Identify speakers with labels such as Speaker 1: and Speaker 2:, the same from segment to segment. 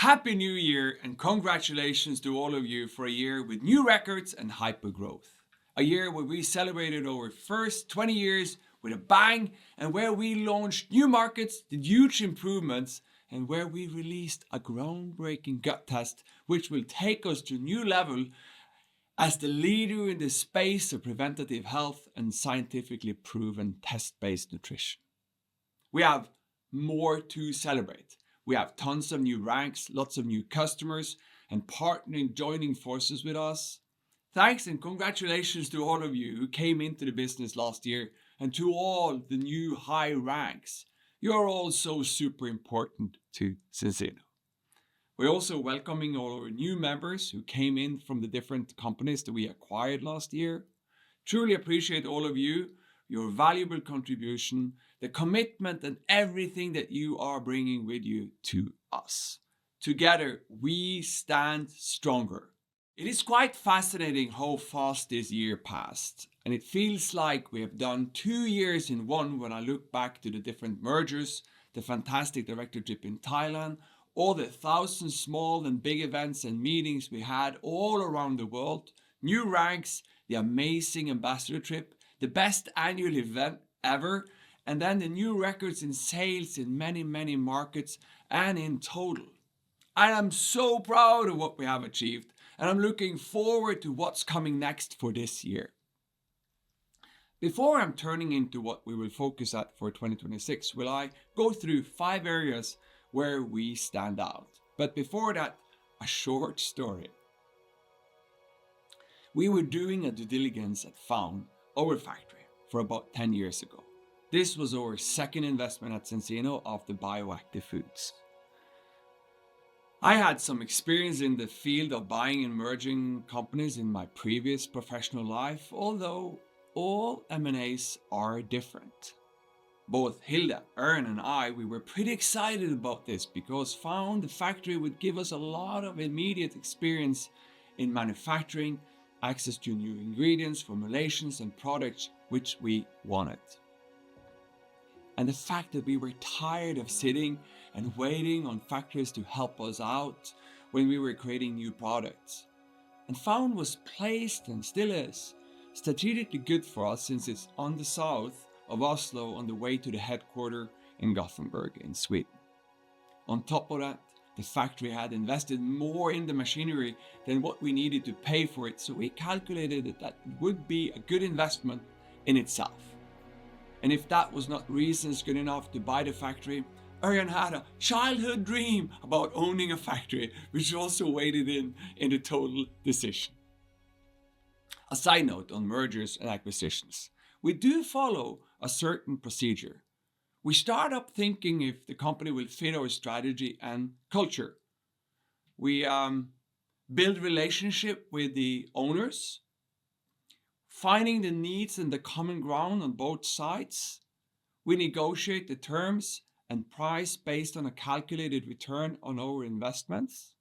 Speaker 1: Happy New Year and congratulations to all of you for a year with new records and hyper growth. A year where we celebrated our first 20 years with a bang and where we launched new markets, did huge improvements, and where we released a groundbreaking gut test which will take us to a new level as the leader in the space of preventative health and scientifically proven test-based nutrition. We have more to celebrate. We have tons of new ranks, lots of new customers, and partnering joining forces with us. Thanks and congratulations to all of you who came into the business last year and to all the new high ranks. You're all so super important to Zinzino. We're also welcoming all our new members who came in from the different companies that we acquired last year. Truly appreciate all of you, your valuable contribution, the commitment and everything that you are bringing with you to us. Together, we stand stronger. It is quite fascinating how fast this year passed, and it feels like we have done 2 years in one when I look back to the different mergers, the fantastic director trip in Thailand, all the 1,000 small and big events and meetings we had all around the world, new ranks, the amazing ambassador trip, the best annual event ever, and then the new records in sales in many markets and in total. I am so proud of what we have achieved, and I'm looking forward to what's coming next for this year. Before I'm turning into what we will focus at for 2026, will I go through 5 areas where we stand out. But before that, a short story. We were doing a due diligence at Found, our factory, for about 10 years ago. This was our second investment at Zinzino after bioactive foods. I had some experience in the field of buying and merging companies in my previous professional life, although all M&As are different. Both Hilda, Ern and I, we were pretty excited about this because Found the factory would give us a lot of immediate experience in manufacturing, access to new ingredients, formulations and products which we wanted. And the fact that we were tired of sitting and waiting on factories to help us out when we were creating new products. And Found was placed, and still is, strategically good for us since it's on the south of Oslo on the way to the headquarters in Gothenburg in Sweden. On top of that, the factory had invested more in the machinery than what we needed to pay for it, so we calculated that it would be a good investment in itself. And if that was not reasons good enough to buy the factory, Örjan had a childhood dream about owning a factory, which also weighed in the total decision. A side note on mergers and acquisitions. We do follow a certain procedure. We start up thinking if the company will fit our strategy and culture. We build relationship with the owners, finding the needs and the common ground on both sides. We negotiate the terms and price based on a calculated return on our investments.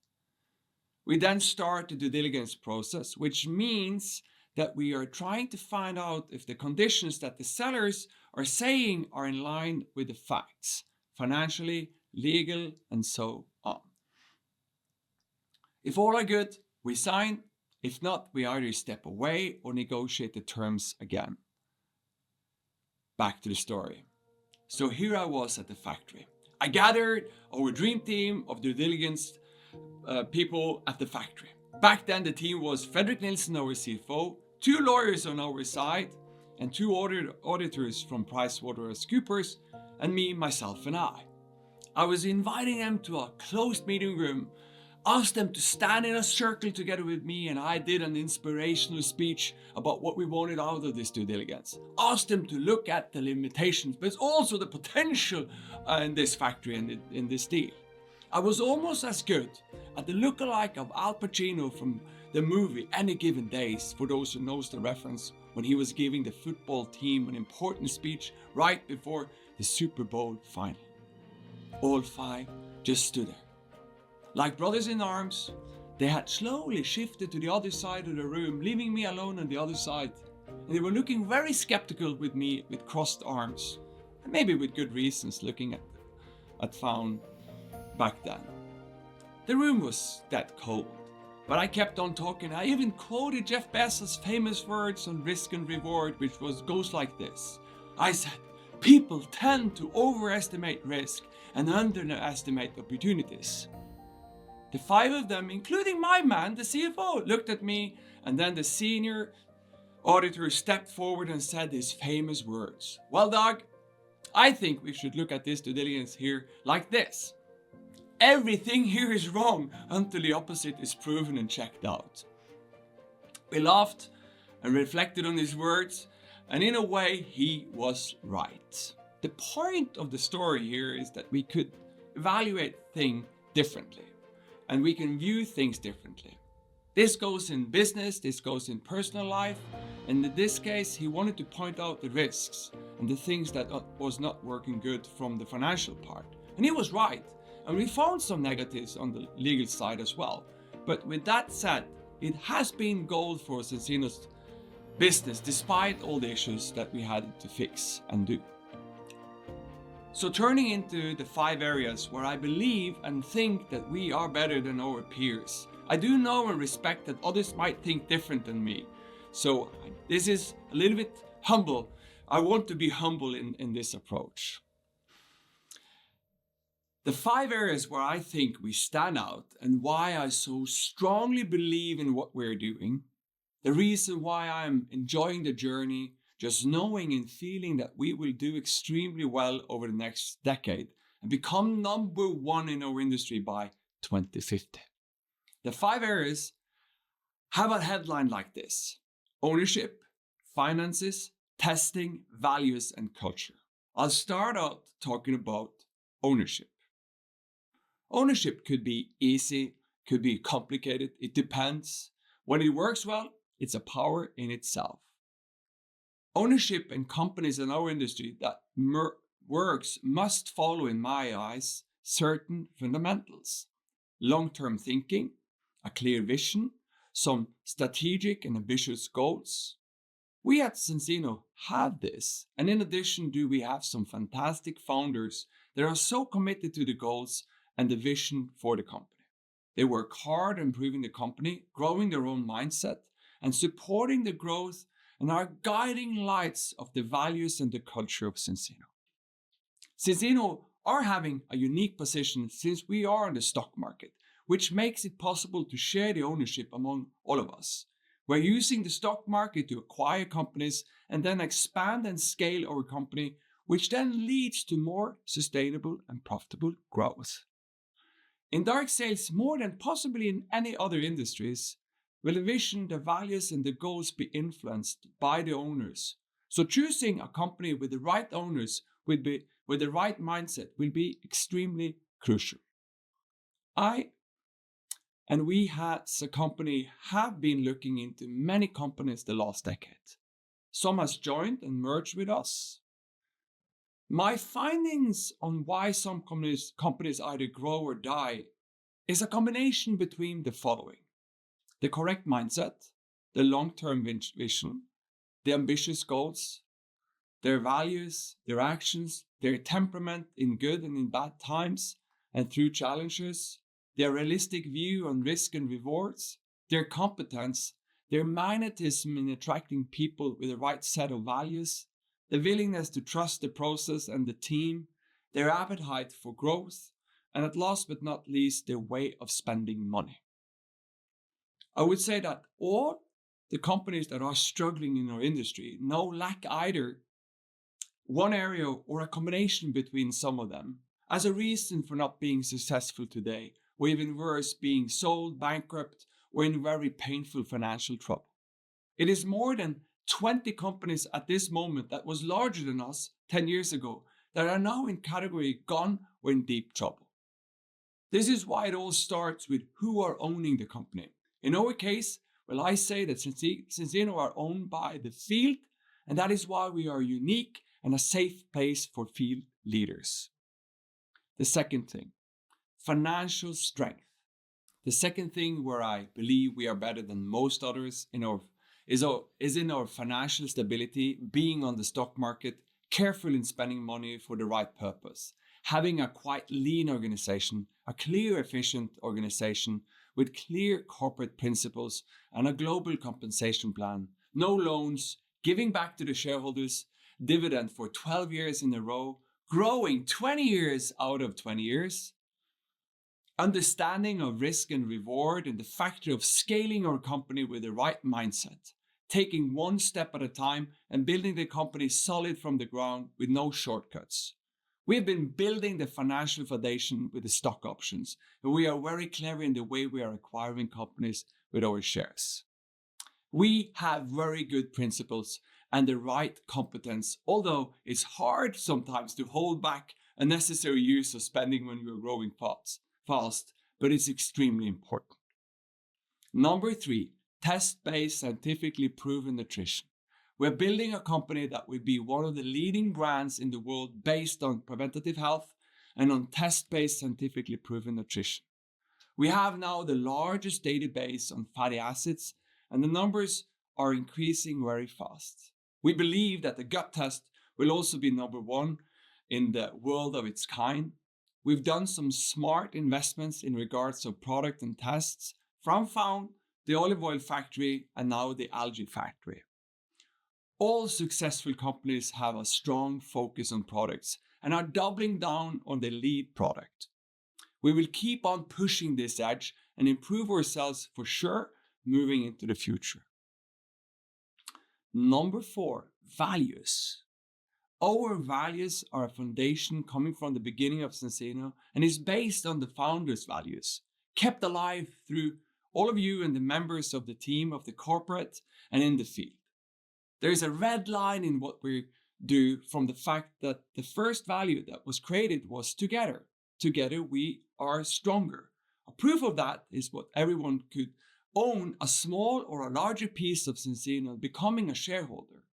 Speaker 1: We then start the due diligence process, which means that we are trying to find out if the conditions that the sellers are saying are in line with the facts, financially, legal, and so on. If all are good, we sign. If not, we either step away or negotiate the terms again. Back to the story. So here I was at the factory. I gathered our dream team of due diligence people at the factory. Back then the team was Fredrik Nilsson, our CFO, 2 lawyers on our side, and 2 auditors from PricewaterhouseCoopers, and me, myself, and I. I was inviting them to a closed meeting room, asked them to stand in a circle together with me, and I did an inspirational speech about what we wanted out of this due diligence. Asked them to look at the limitations, but also the potential in this factory and in this deal. I was almost as good at the lookalike of Al Pacino from the movie Any Given Days, for those who knows the reference, when he was giving the football team an important speech right before the Super Bowl final. All 5 just stood there. Like brothers in arms, they had slowly shifted to the other side of the room, leaving me alone on the other side. And they were looking very skeptical with me with crossed arms. And maybe with good reasons, looking at Found back then. The room was dead cold, but I kept on talking. I even quoted Jeff Bezos' famous words on risk and reward, which goes like this. I said, people tend to overestimate risk and underestimate opportunities. The five of them, including my man, the CFO, looked at me, and then the senior auditor stepped forward and said his famous words. Well, Doug, I think we should look at this due diligence here like this. Everything here is wrong until the opposite is proven and checked out. We laughed and reflected on his words, and in a way, he was right. The point of the story here is that we could evaluate things differently, and we can view things differently. This goes in business, this goes in personal life, and in this case, he wanted to point out the risks and the things that was not working good from the financial part. And he was right. And we found some negatives on the legal side as well. But with that said, it has been gold for Zinzino's business despite all the issues that we had to fix and do. So turning into the 5 areas where I believe and think that we are better than our peers. I do know and respect that others might think different than me. So this is a little bit humble. I want to be humble in this approach. The 5 areas where I think we stand out and why I so strongly believe in what we're doing, the reason why I'm enjoying the journey, just knowing and feeling that we will do extremely well over the next decade and become number 1 in our industry by 2050. The 5 areas have a headline like this: ownership, finances, testing, values, and culture. I'll start out talking about ownership. Ownership could be easy, could be complicated, it depends. When it works well, it's a power in itself. Ownership in companies in our industry that works must follow, in my eyes, certain fundamentals. Long-term thinking, a clear vision, some strategic and ambitious goals. We at Zinzino have this, and in addition we have some fantastic founders that are so committed to the goals and the vision for the company. They work hard on improving the company, growing their own mindset, and supporting the growth, and are guiding lights of the values and the culture of Zinzino. Zinzino are having a unique position since we are on the stock market, which makes it possible to share the ownership among all of us. We're using the stock market to acquire companies and then expand and scale our company, which then leads to more sustainable and profitable growth. In direct sales, more than possibly in any other industries, will the vision, the values, and the goals be influenced by the owners. So choosing a company with the right owners, with the right mindset, will be extremely crucial. We as a company have been looking into many companies the last decade. Some has joined and merged with us. My findings on why some companies either grow or die is a combination between the following: the correct mindset, the long-term vision, the ambitious goals, their values, their actions, their temperament in good and in bad times and through challenges, their realistic view on risk and rewards, their competence, their magnetism in attracting people with the right set of values, the willingness to trust the process and the team, their appetite for growth, and at last but not least, their way of spending money. I would say that all the companies that are struggling in our industry lack either one area or a combination between some of them as a reason for not being successful today, or even worse, being sold, bankrupt, or in very painful financial trouble. It is more than 20 companies at this moment that was larger than us 10 years ago that are now in category gone or in deep trouble. This is why it all starts with who are owning the company. In our case, well, I say that Zinzino are owned by the field, and that is why we are unique and a safe place for field leaders. The second thing, financial strength. The second thing where I believe we are better than most others is in our financial stability, being on the stock market, careful in spending money for the right purpose, having a quite lean organization, a clear, efficient organization with clear corporate principles and a global compensation plan, no loans, giving back to the shareholders, dividend for 12 years in a row, growing 20 years out of 20 years, understanding of risk and reward and the factor of scaling our company with the right mindset, taking one step at a time and building the company solid from the ground with no shortcuts. We've been building the financial foundation with the stock options, and we are very clever in the way we are acquiring companies with our shares. We have very good principles and the right competence, although it's hard sometimes to hold back unnecessary use of spending when we're growing fast, but it's extremely important. Number 3, test-based, scientifically proven nutrition. We're building a company that will be one of the leading brands in the world based on preventative health and on test-based, scientifically proven nutrition. We have now the largest database on fatty acids, and the numbers are increasing very fast. We believe that the gut test will also be number 1 in the world of its kind. We've done some smart investments in regards to product and tests from Found, the olive oil factory, and now the algae factory. All successful companies have a strong focus on products and are doubling down on the lead product. We will keep on pushing this edge and improve ourselves for sure moving into the future. Number 4, values. Our values are a foundation coming from the beginning of Zinzino and is based on the founders' values, kept alive through all of you and the members of the team of the corporate and in the field. There is a red line in what we do from the fact that the first value that was created was together. Together we are stronger. A proof of that is what everyone could own a small or a larger piece of Zinzino, becoming a shareholder.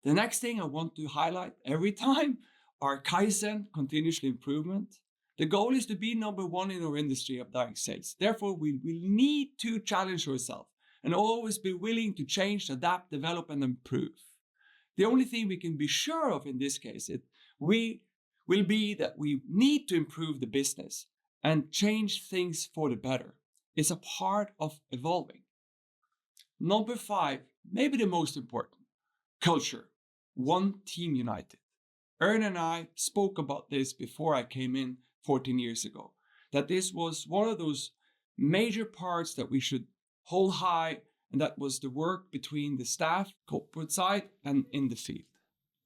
Speaker 1: The next thing I want to highlight every time are Kaizen, continuous improvement. The goal is to be number 1 in our industry of direct sales. Therefore, we will need to challenge ourselves and always be willing to change, adapt, develop, and improve. The only thing we can be sure of in this case will be that we need to improve the business and change things for the better. It's a part of evolving. Number 5, maybe the most important, culture. One team united. Ern and I spoke about this before I came in 14 years ago, that this was one of those major parts that we should hold high, and that was the work between the staff, corporate side, and in the field.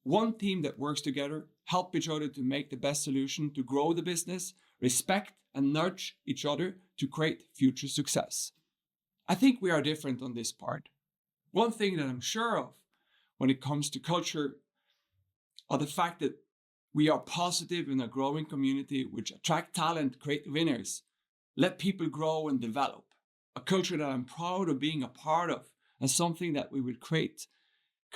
Speaker 1: One team that works together, help each other to make the best solution to grow the business, respect and nudge each other to create future success. I think we are different on this part. One thing that I'm sure of when it comes to culture are the fact that we are positive in a growing community which attract talent, create winners, let people grow and develop. A culture that I'm proud of being a part of, and something that we will create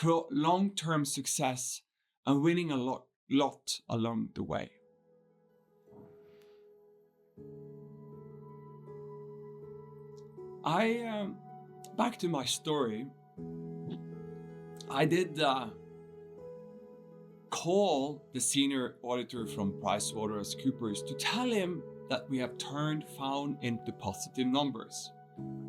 Speaker 1: long-term success and winning a lot along the way. Back to my story, I did call the senior auditor from PricewaterhouseCoopers to tell him that we have turned Found into positive numbers.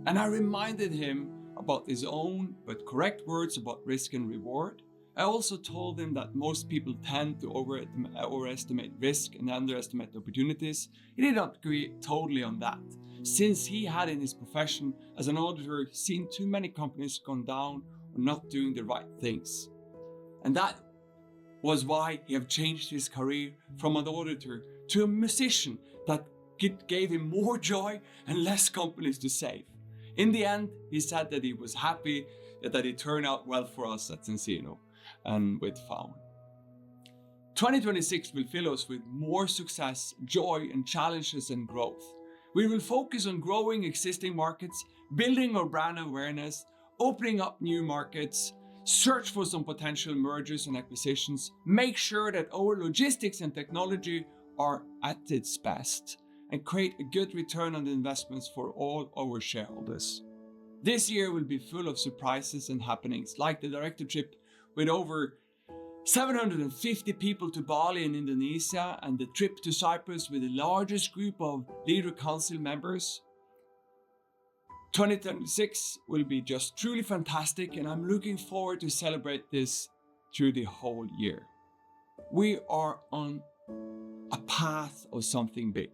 Speaker 1: And I reminded him about his own but correct words about risk and reward. I also told him that most people tend to overestimate risk and underestimate opportunities. He did not agree totally on that, since he had in his profession as an auditor seen too many companies gone down or not doing the right things. And that was why he have changed his career from an auditor to a musician that gave him more joy and less companies to save. In the end, he said that he was happy that it turned out well for us at Zinzino and with Found. 2026 will fill us with more success, joy, and challenges and growth. We will focus on growing existing markets, building our brand awareness, opening up new markets, search for some potential mergers and acquisitions, make sure that our logistics and technology are at its best, and create a good return on the investments for all our shareholders. This year will be full of surprises and happenings, like the directorship with over 750 people to Bali in Indonesia, and the trip to Cyprus with the largest group of leader council members. 2026 will be just truly fantastic, and I'm looking forward to celebrate this through the whole year. We are on a path of something big.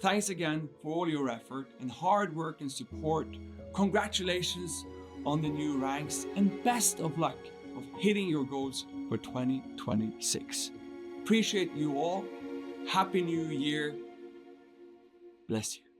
Speaker 1: Thanks again for all your effort and hard work and support. Congratulations on the new ranks, and best of luck of hitting your goals for 2026. Appreciate you all. Happy New Year. Bless you.